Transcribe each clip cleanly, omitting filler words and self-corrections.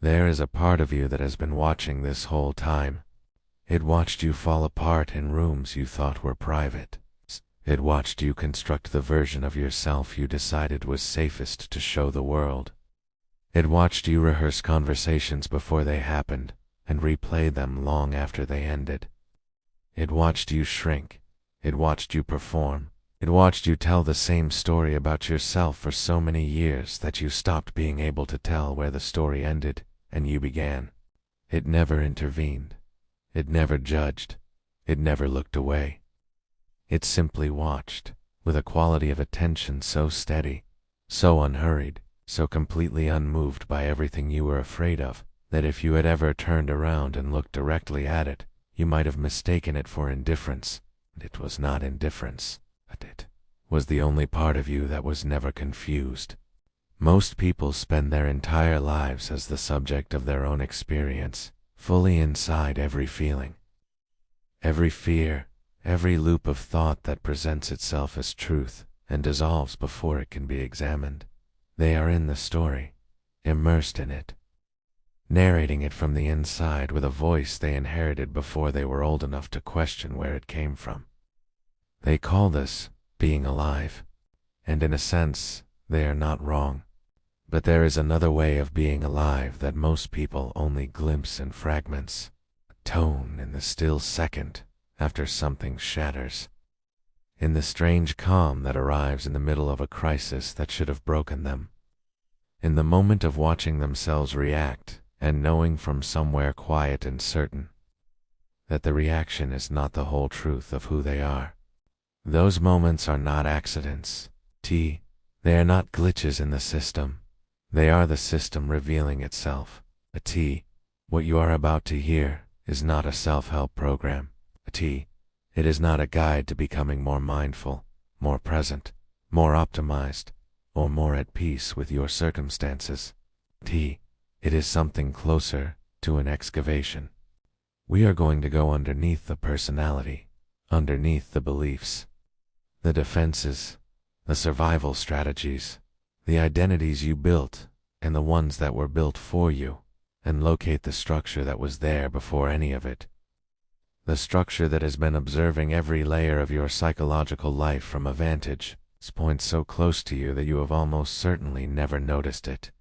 There is a part of you that has been watching this whole time. It watched you fall apart in rooms you thought were private. It watched you construct the version of yourself you decided was safest to show the world. It watched you rehearse conversations before they happened and replay them long after they ended. It watched you shrink. It watched you perform. It watched you tell the same story about yourself for so many years that you stopped being able to tell where the story ended and you began. It never intervened. It never judged. It never looked away. It simply watched, with a quality of attention so steady, so unhurried, so completely unmoved by everything you were afraid of, that if you had ever turned around and looked directly at it, you might have mistaken it for indifference. It was not indifference, but it was the only part of you that was never confused. Most people spend their entire lives as the subject of their own experience, fully inside every feeling, every fear, every loop of thought that presents itself as truth and dissolves before it can be examined. They are in the story, immersed in it, narrating it from the inside with a voice they inherited before they were old enough to question where it came from. They call this being alive, and in a sense, they are not wrong. But there is another way of being alive that most people only glimpse in fragments, a tone in the still second after something shatters, in the strange calm that arrives in the middle of a crisis that should have broken them, in the moment of watching themselves react and knowing from somewhere quiet and certain that the reaction is not the whole truth of who they are. Those moments are not accidents. They are not glitches in the system. They are the system revealing itself. What you are about to hear is not a self-help program. It is not a guide to becoming more mindful, more present, more optimized, or more at peace with your circumstances. It is something closer to an excavation. We are going to go underneath the personality, underneath the beliefs, the defenses, the survival strategies, the identities you built and the ones that were built for you, and locate the structure that was there before any of it. The structure that has been observing every layer of your psychological life from a vantage point so close to you that you have almost certainly never noticed it.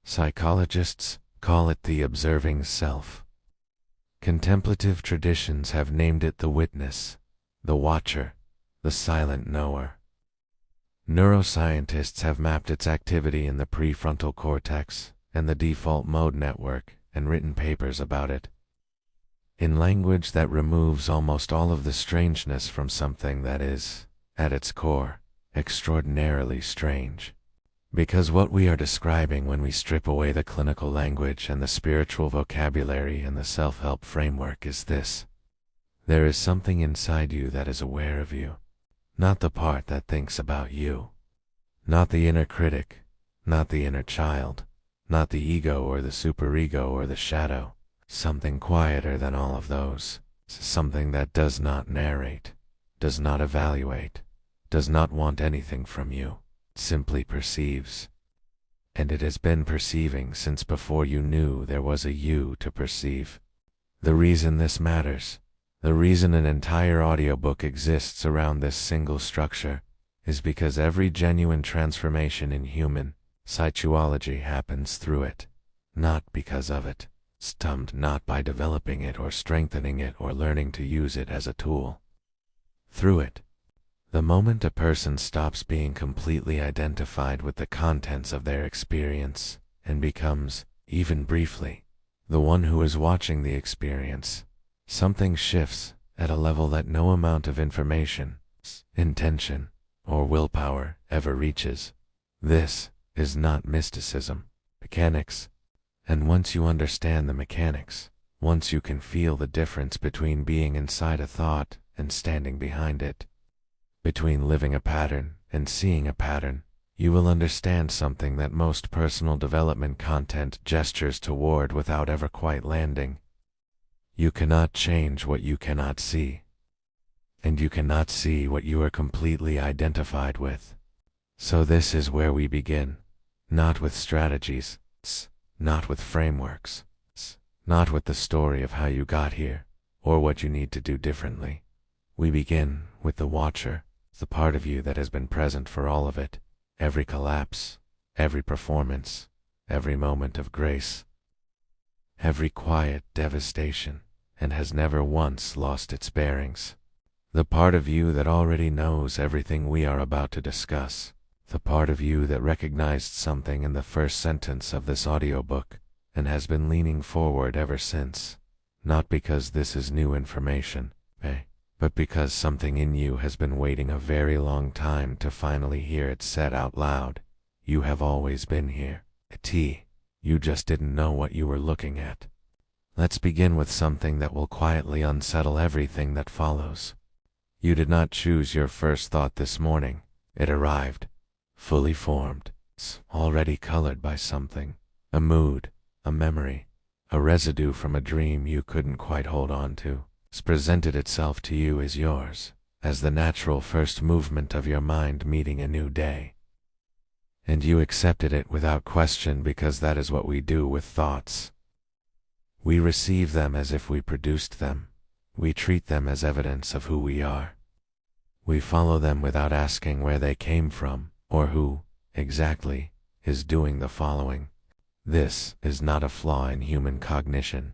Psychologists call it the observing self. Contemplative traditions have named it the witness, the watcher, the silent knower. Neuroscientists have mapped its activity in the prefrontal cortex and the default mode network and written papers about it, in language that removes almost all of the strangeness from something that is, at its core, extraordinarily strange. Because what we are describing when we strip away the clinical language and the spiritual vocabulary and the self-help framework is this: there is something inside you that is aware of you, not the part that thinks about you, not the inner critic, not the inner child, not the ego or the superego or the shadow, something quieter than all of those, something that does not narrate, does not evaluate, does not want anything from you, simply perceives. And it has been perceiving since before you knew there was a you to perceive. The reason this matters, the reason an entire audiobook exists around this single structure, is because every genuine transformation in human psychology happens through it, not because of it, not by developing it or strengthening it or learning to use it as a tool. Through it. The moment a person stops being completely identified with the contents of their experience and becomes, even briefly, the one who is watching the experience, something shifts at a level that no amount of information, intention, or willpower ever reaches. This is not mysticism, mechanics. And once you understand the mechanics, once you can feel the difference between being inside a thought and standing behind it, between living a pattern and seeing a pattern, you will understand something that most personal development content gestures toward without ever quite landing. You cannot change what you cannot see, and you cannot see what you are completely identified with. So this is where we begin, not with strategies, not with frameworks, not with the story of how you got here, or what you need to do differently. We begin with the watcher, the part of you that has been present for all of it, every collapse, every performance, every moment of grace, every quiet devastation, and has never once lost its bearings. The part of you that already knows everything we are about to discuss, the part of you that recognized something in the first sentence of this audiobook and has been leaning forward ever since, not because this is new information, but because something in you has been waiting a very long time to finally hear it said out loud. You have always been here. You just didn't know what you were looking at. Let's begin with something that will quietly unsettle everything that follows. You did not choose your first thought this morning. It arrived, fully formed, already colored by something, a mood, a memory, a residue from a dream you couldn't quite hold on to. Presented itself to you as yours, as the natural first movement of your mind meeting a new day. And you accepted it without question because that is what we do with thoughts. We receive them as if we produced them. We treat them as evidence of who we are. We follow them without asking where they came from, or who, exactly, is doing the following. This is not a flaw in human cognition.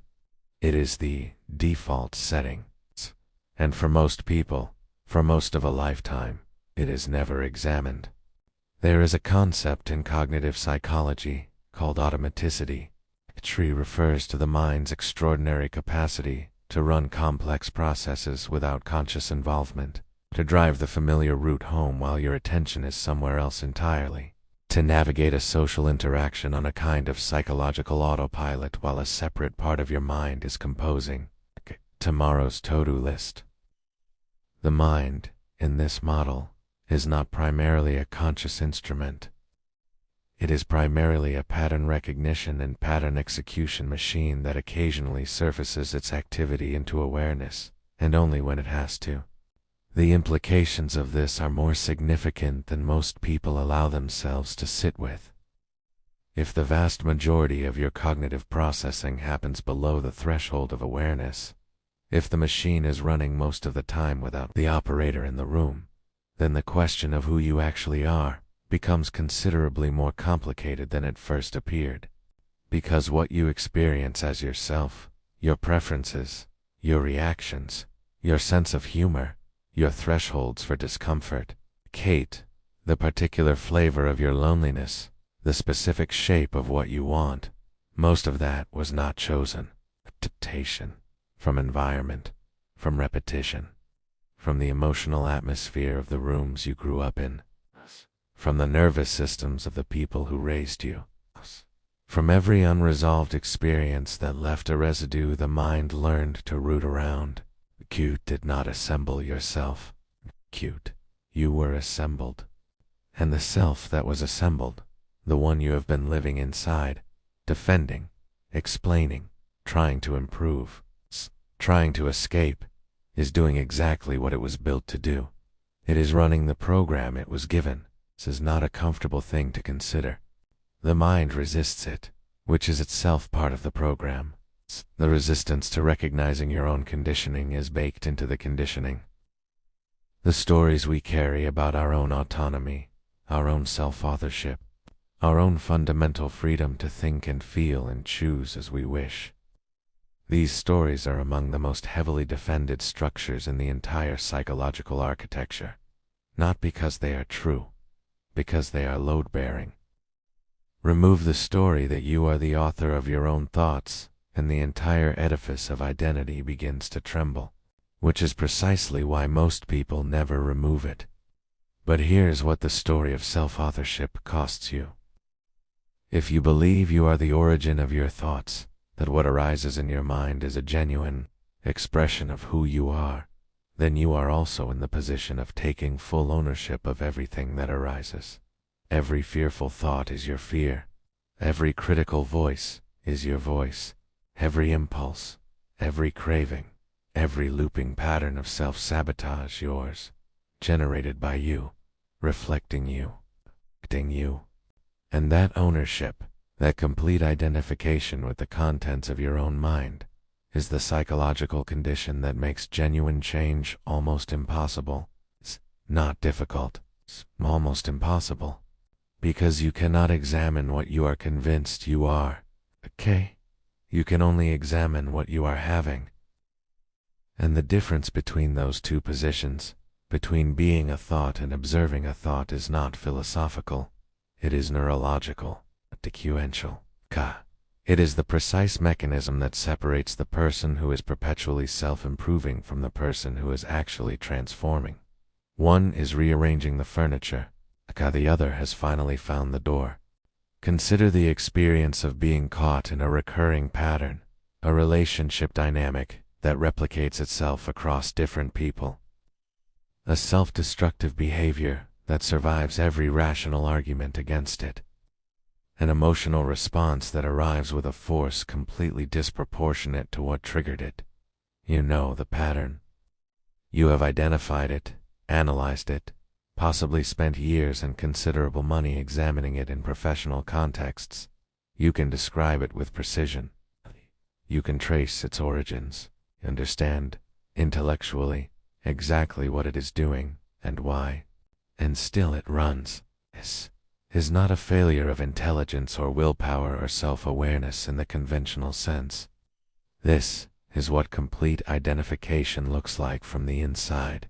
It is the default setting. And for most people, for most of a lifetime, it is never examined. There is a concept in cognitive psychology called automaticity. It refers to the mind's extraordinary capacity to run complex processes without conscious involvement, to drive the familiar route home while your attention is somewhere else entirely, to navigate a social interaction on a kind of psychological autopilot while a separate part of your mind is composing tomorrow's to-do list. The mind, in this model, is not primarily a conscious instrument. It is primarily a pattern recognition and pattern execution machine that occasionally surfaces its activity into awareness, and only when it has to. The implications of this are more significant than most people allow themselves to sit with. If the vast majority of your cognitive processing happens below the threshold of awareness, if the machine is running most of the time without the operator in the room, then the question of who you actually are becomes considerably more complicated than it first appeared. Because what you experience as yourself, your preferences, your reactions, your sense of humor, your thresholds for discomfort, the particular flavor of your loneliness, the specific shape of what you want, most of that was not chosen. Adaptation, from environment, from repetition, from the emotional atmosphere of the rooms you grew up in, from the nervous systems of the people who raised you, from every unresolved experience that left a residue the mind learned to root around. Did not assemble yourself. You were assembled. And the self that was assembled, the one you have been living inside, defending, explaining, trying to improve, trying to escape, is doing exactly what it was built to do. It is running the program it was given. This is not a comfortable thing to consider. The mind resists it, which is itself part of the program. The resistance to recognizing your own conditioning is baked into the conditioning. The stories we carry about our own autonomy, our own self-authorship, our own fundamental freedom to think and feel and choose as we wish. These stories are among the most heavily defended structures in the entire psychological architecture, not because they are true, because they are load-bearing. Remove the story that you are the author of your own thoughts, and the entire edifice of identity begins to tremble, which is precisely why most people never remove it. But here's what the story of self-authorship costs you. If you believe you are the origin of your thoughts, that what arises in your mind is a genuine expression of who you are, then you are also in the position of taking full ownership of everything that arises. Every fearful thought is your fear. Every critical voice is your voice. Every impulse, every craving, every looping pattern of self-sabotage yours, generated by you, reflecting you, acting you. And that ownership, That complete identification with the contents of your own mind is the psychological condition that makes genuine change almost impossible. It's not difficult, it's almost impossible. Because you cannot examine what you are convinced you are, okay? You can only examine what you are having. And the difference between those two positions, between being a thought and observing a thought, is not philosophical. It is neurological, sequential. It is the precise mechanism that separates the person who is perpetually self-improving from the person who is actually transforming. One is rearranging the furniture, the other has finally found the door. Consider the experience of being caught in a recurring pattern, a relationship dynamic that replicates itself across different people. A self-destructive behavior that survives every rational argument against it. An emotional response that arrives with a force completely disproportionate to what triggered it. You know the pattern. You have identified it, analyzed it, possibly spent years and considerable money examining it in professional contexts. You can describe it with precision. You can trace its origins, understand, intellectually, exactly what it is doing and why. And still it runs. This is not a failure of intelligence or willpower or self-awareness in the conventional sense. This is what complete identification looks like from the inside.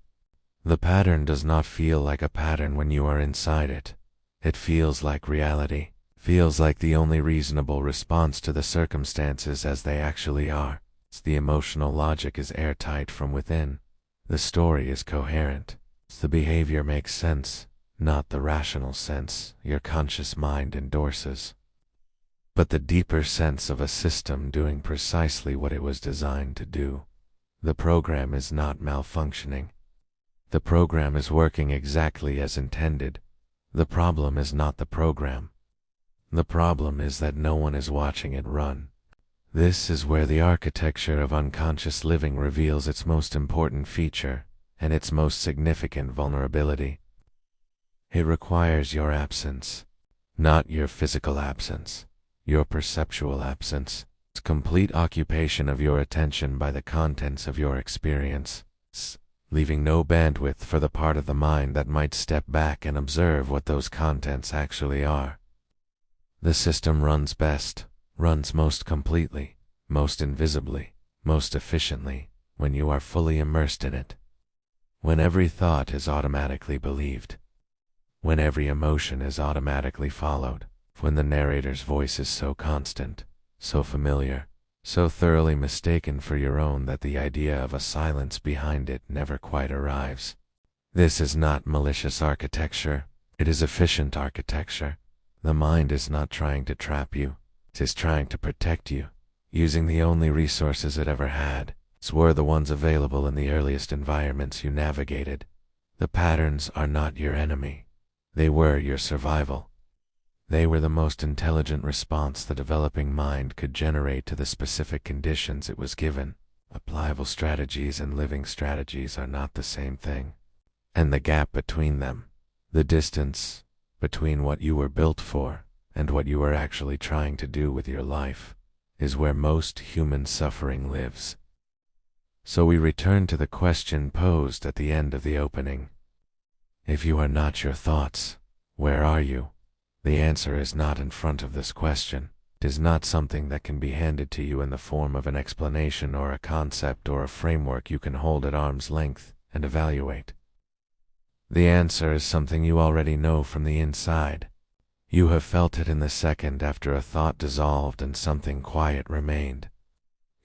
The pattern does not feel like a pattern when you are inside it. It feels like reality, feels like the only reasonable response to the circumstances as they actually are. The emotional logic is airtight from within. The story is coherent. The behavior makes sense, not the rational sense your conscious mind endorses, but the deeper sense of a system doing precisely what it was designed to do. The program is not malfunctioning. The program is working exactly as intended. The problem is not the program. The problem is that no one is watching it run. This is where the architecture of unconscious living reveals its most important feature and its most significant vulnerability. It requires your absence, not your physical absence, your perceptual absence. It's complete occupation of your attention by the contents of your experience, leaving no bandwidth for the part of the mind that might step back and observe what those contents actually are. The system runs best, runs most completely, most invisibly, most efficiently, when you are fully immersed in it. When every thought is automatically believed. When every emotion is automatically followed. When the narrator's voice is so constant, so familiar, so thoroughly mistaken for your own that the idea of a silence behind it never quite arrives. This is not malicious architecture. It is efficient architecture. The mind is not trying to trap you. It is trying to protect you, using the only resources it ever had. These were the ones available in the earliest environments you navigated. The patterns are not your enemy. They were your survival. They were the most intelligent response the developing mind could generate to the specific conditions it was given. Applicable strategies and living strategies are not the same thing. And the gap between them, the distance between what you were built for and what you are actually trying to do with your life, is where most human suffering lives. So we return to the question posed at the end of the opening. If you are not your thoughts, where are you? The answer is not in front of this question. It is not something that can be handed to you in the form of an explanation or a concept or a framework you can hold at arm's length and evaluate. The answer is something you already know from the inside. You have felt it in the second after a thought dissolved and something quiet remained.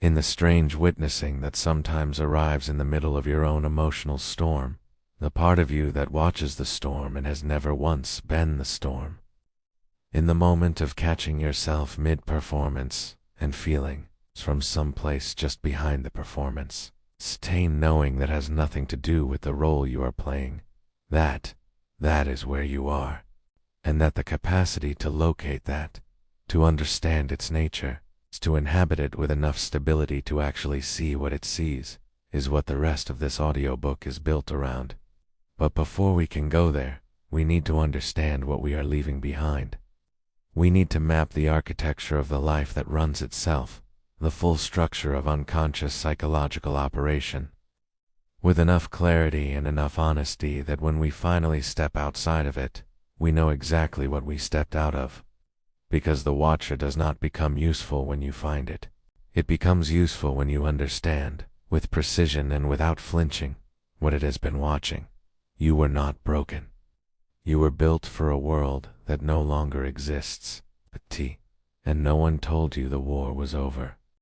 In the strange witnessing that sometimes arrives in the middle of your own emotional storm, the part of you that watches the storm and has never once been the storm. In the moment of catching yourself mid-performance and feeling from some place just behind the performance, stain knowing that has nothing to do with the role you are playing, that is where you are. And that the capacity to locate that, to understand its nature, to inhabit it with enough stability to actually see what it sees, is what the rest of this audiobook is built around. But before we can go there, we need to understand what we are leaving behind. We need to map the architecture of the life that runs itself, the full structure of unconscious psychological operation, with enough clarity and enough honesty that when we finally step outside of it, we know exactly what we stepped out of. Because the watcher does not become useful when you find it. It becomes useful when you understand, with precision and without flinching, what it has been watching. You were not broken. You were built for a world that no longer exists. And no one told you the war was over.